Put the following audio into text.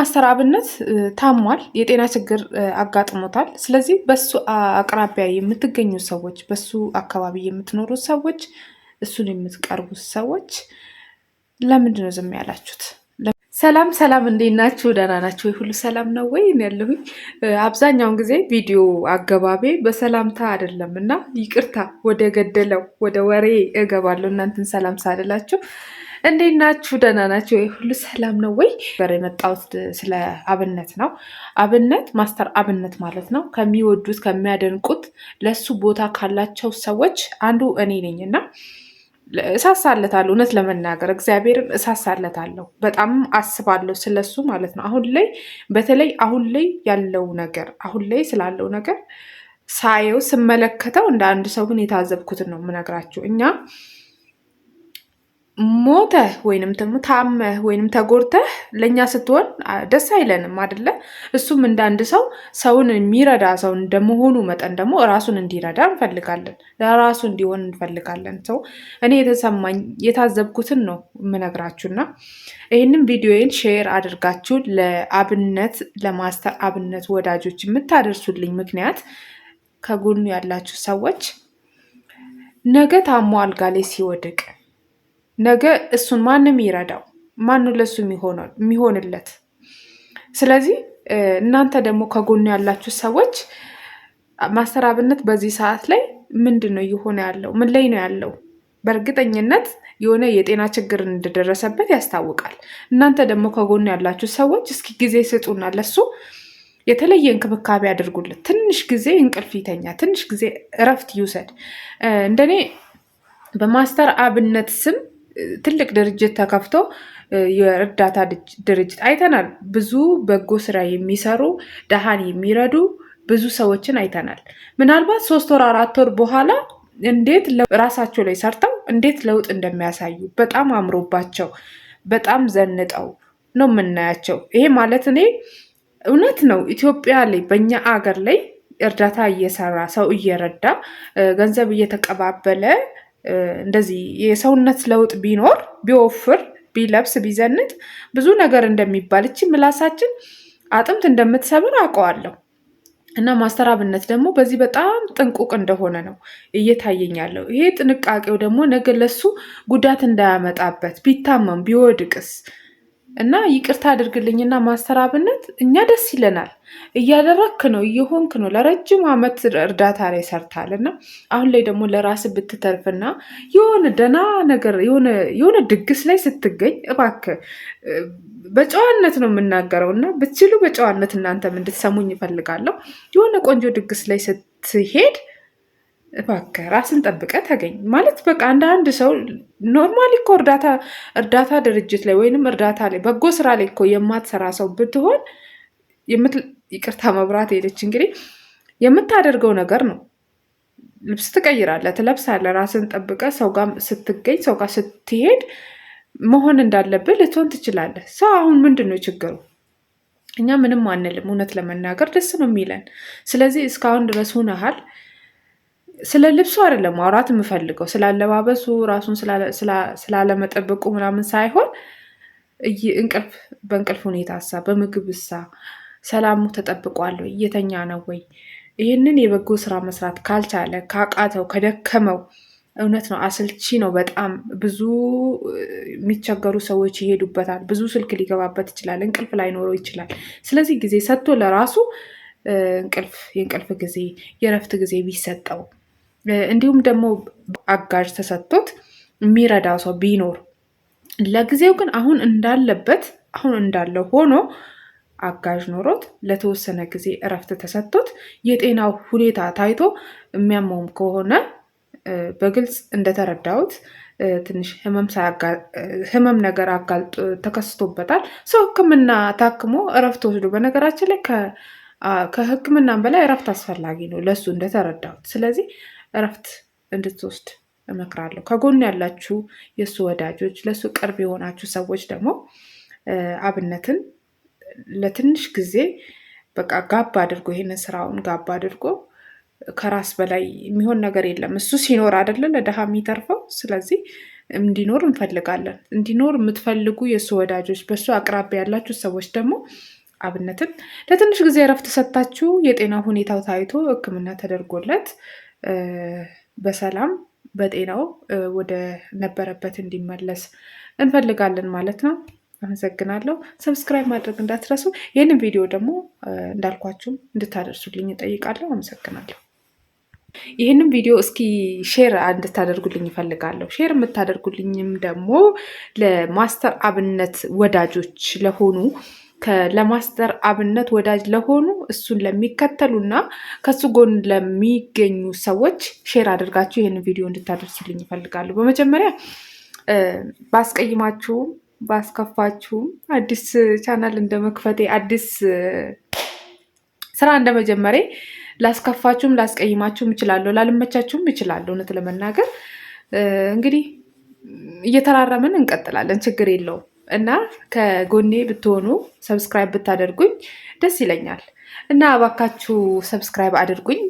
ማስተር አብነት ታሟል፣ የጤና ችግር አጋጥሞታል። ስለዚህ በሱ አቅራቢያ የምትገኙ ሰዎች፣ በሱ አካባቢ የምትኖሩ ሰዎች፣ እሱን የምትቀርቡ ሰዎች ለምንድን ነው ዝም ያላችሁት? ሰላም ሰላም፣ እንዴት ናችሁ? ደህና ናችሁ ወይ? ሁሉ ሰላም ነው ወይ? ያለሁኝ አብዛኛውን ጊዜ ቪዲዮ አገባቤ በሰላምታ አይደለም እና ይቅርታ፣ ወደ ገደለው ወደ ወሬ እገባለሁ እናንተን ሰላም ሳልላችሁ። እንዴት ናችሁ? ደህና ናችሁ ወይ? ሁሉ ሰላም ነው ወይ? የመጣሁት ስለ አብነት ነው። አብነት ማስተር አብነት ማለት ነው። ከሚወዱት ከሚያደንቁት፣ ለሱ ቦታ ካላቸው ሰዎች አንዱ እኔ ነኝ እና እሳሳለታለሁ። እውነት ለመናገር እግዚአብሔርን እሳሳለታለሁ። በጣም አስባለሁ ስለሱ ማለት ነው። አሁን ላይ በተለይ አሁን ላይ ያለው ነገር አሁን ላይ ስላለው ነገር ሳየው ስመለከተው እንደ አንድ ሰው ግን የታዘብኩትን ነው የምነግራችሁ። እኛ ሞተህ ወይንም ደግሞ ታመህ ወይንም ተጎድተህ ለእኛ ስትሆን ደስ አይለንም አይደለ? እሱም እንደ አንድ ሰው ሰውን የሚረዳ ሰው እንደመሆኑ መጠን ደግሞ ራሱን እንዲረዳ እንፈልጋለን፣ ለራሱ እንዲሆን እንፈልጋለን። ሰው እኔ የተሰማኝ የታዘብኩትን ነው የምነግራችሁና ይህንም ቪዲዮዬን ሼር አድርጋችሁ ለአብነት ለማስተር አብነት ወዳጆች የምታደርሱልኝ ምክንያት ከጎኑ ያላችሁ ሰዎች ነገ ታሞ አልጋ ላይ ሲወድቅ ነገ እሱን ማንም ይረዳው? ማነው ለሱ የሚሆንለት? ስለዚህ እናንተ ደግሞ ከጎኑ ያላችሁ ሰዎች ማስተር አብነት በዚህ ሰዓት ላይ ምንድን ነው እየሆነ ያለው? ምን ላይ ነው ያለው? በእርግጠኝነት የሆነ የጤና ችግር እንደደረሰበት ያስታውቃል። እናንተ ደግሞ ከጎኑ ያላችሁ ሰዎች እስኪ ጊዜ ስጡና ለሱ የተለየ እንክብካቤ አድርጉለት። ትንሽ ጊዜ እንቅልፍ ይተኛ፣ ትንሽ ጊዜ እረፍት ይውሰድ። እንደኔ በማስተር አብነት ስም ትልቅ ድርጅት ተከፍቶ የእርዳታ ድርጅት አይተናል። ብዙ በጎ ስራ የሚሰሩ ደሃን የሚረዱ ብዙ ሰዎችን አይተናል። ምናልባት 3 ወር 4 ወር በኋላ እንዴት ራሳቸው ላይ ሰርተው እንዴት ለውጥ እንደሚያሳዩ በጣም አምሮባቸው በጣም ዘንጠው ነው የምናያቸው። ይሄ ማለት እኔ እውነት ነው ኢትዮጵያ ላይ በእኛ አገር ላይ እርዳታ እየሰራ ሰው እየረዳ ገንዘብ እየተቀባበለ እንደዚህ የሰውነት ለውጥ ቢኖር ቢወፍር ቢለብስ ቢዘንጥ ብዙ ነገር እንደሚባል እቺ ምላሳችን አጥንት እንደምትሰብር አውቀዋለሁ። እና ማስተር አብነት ደግሞ በዚህ በጣም ጥንቁቅ እንደሆነ ነው እየታየኝ ያለው። ይሄ ጥንቃቄው ደግሞ ነገ ለሱ ጉዳት እንዳያመጣበት ቢታመም ቢወድቅስ እና ይቅርታ አድርግልኝና ማስተር አብነት እኛ ደስ ይለናል። እያደረክ ነው እየሆንክ ነው። ለረጅም ዓመት እርዳታ ላይ ሰርታል እና አሁን ላይ ደግሞ ለራስ ብትተርፍና የሆነ ደህና ነገር የሆነ ድግስ ላይ ስትገኝ እባክህ በጨዋነት ነው የምናገረው እና ብትችሉ በጨዋነት እናንተም እንድትሰሙኝ ይፈልጋለሁ። የሆነ ቆንጆ ድግስ ላይ ስትሄድ እባክህ ራስን ጠብቀህ ተገኝ ማለት በቃ እንደ አንድ ሰው ኖርማሊ እኮ እርዳታ ድርጅት ላይ ወይንም እርዳታ ላይ በጎ ስራ ላይ እኮ የማትሰራ ሰው ብትሆን ይቅርታ መብራት ሄደች እንግዲህ የምታደርገው ነገር ነው። ልብስ ትቀይራለህ፣ ትለብሳለህ፣ ራስን ጠብቀህ ሰው ጋር ስትገኝ ሰው ጋር ስትሄድ መሆን እንዳለብህ ልትሆን ትችላለህ። ሰው አሁን ምንድን ነው ችግሩ? እኛ ምንም አንልም፣ እውነት ለመናገር ደስ ነው የሚለን። ስለዚህ እስካሁን ድረስ ሁነሃል። ስለ ልብሱ አይደለም ማውራት የምፈልገው፣ ስላለባበሱ ራሱን ስላለመጠበቁ ምናምን ሳይሆን እንቅልፍ በእንቅልፍ ሁኔታ ሳ በምግብ ሳ ሰላሙ ተጠብቋል ወይ? እየተኛ ነው ወይ? ይህንን የበጎ ስራ መስራት ካልቻለ ካቃተው ከደከመው እውነት ነው አሰልቺ ነው በጣም ብዙ የሚቸገሩ ሰዎች ይሄዱበታል። ብዙ ስልክ ሊገባበት ይችላል። እንቅልፍ ላይኖረው ይችላል። ስለዚህ ጊዜ ሰጥቶ ለራሱ የእንቅልፍ ጊዜ የእረፍት ጊዜ ቢሰጠው እንዲሁም ደግሞ አጋዥ ተሰጥቶት የሚረዳው ሰው ቢኖር ለጊዜው ግን አሁን እንዳለው ሆኖ አጋዥ ኖሮት ለተወሰነ ጊዜ እረፍት ተሰጥቶት የጤናው ሁኔታ ታይቶ የሚያመውም ከሆነ በግልጽ እንደተረዳሁት ትንሽ ህመም ነገር አጋልጦ ተከስቶበታል። ሰው ሕክምና ታክሞ እረፍት ወስዶ በነገራችን ላይ ከሕክምናም በላይ እረፍት አስፈላጊ ነው ለሱ እንደተረዳሁት። ስለዚህ እረፍት እንድትወስድ እመክራለሁ። ከጎኑ ያላችሁ የእሱ ወዳጆች፣ ለእሱ ቅርብ የሆናችሁ ሰዎች ደግሞ አብነትን ለትንሽ ጊዜ በቃ ጋብ አድርጎ ይሄንን ስራውን ጋብ አድርጎ ከራስ በላይ የሚሆን ነገር የለም። እሱ ሲኖር አይደለ ለድሃ የሚተርፈው። ስለዚህ እንዲኖር እንፈልጋለን። እንዲኖር የምትፈልጉ የእሱ ወዳጆች፣ በእሱ አቅራቢያ ያላችሁ ሰዎች ደግሞ አብነትን ለትንሽ ጊዜ እረፍት ሰጥታችሁ የጤና ሁኔታው ታይቶ ሕክምና ተደርጎለት በሰላም በጤናው ወደ ነበረበት እንዲመለስ እንፈልጋለን ማለት ነው። አመሰግናለሁ። ሰብስክራይብ ማድረግ እንዳትረሱ። ይህንን ቪዲዮ ደግሞ እንዳልኳችሁም እንድታደርሱልኝ እጠይቃለሁ። አመሰግናለሁ። ይህንን ቪዲዮ እስኪ ሼር እንድታደርጉልኝ ይፈልጋለሁ። ሼር የምታደርጉልኝም ደግሞ ለማስተር አብነት ወዳጆች ለሆኑ ለማስተር አብነት ወዳጅ ለሆኑ እሱን ለሚከተሉና ከሱ ጎን ለሚገኙ ሰዎች ሼር አድርጋችሁ ይህንን ቪዲዮ እንድታደርሱልኝ ይፈልጋሉ። በመጀመሪያ ባስቀይማችሁም ባስከፋችሁም አዲስ ቻናል እንደመክፈቴ አዲስ ስራ እንደመጀመሬ ላስከፋችሁም ላስቀይማችሁም እችላለሁ፣ ላልመቻችሁም እችላለሁ። እውነት ለመናገር እንግዲህ እየተራረምን እንቀጥላለን፣ ችግር የለውም እና ከጎኔ ብትሆኑ ሰብስክራይብ ብታደርጉኝ ደስ ይለኛል እና እባካችሁ ሰብስክራይብ አድርጉኝ።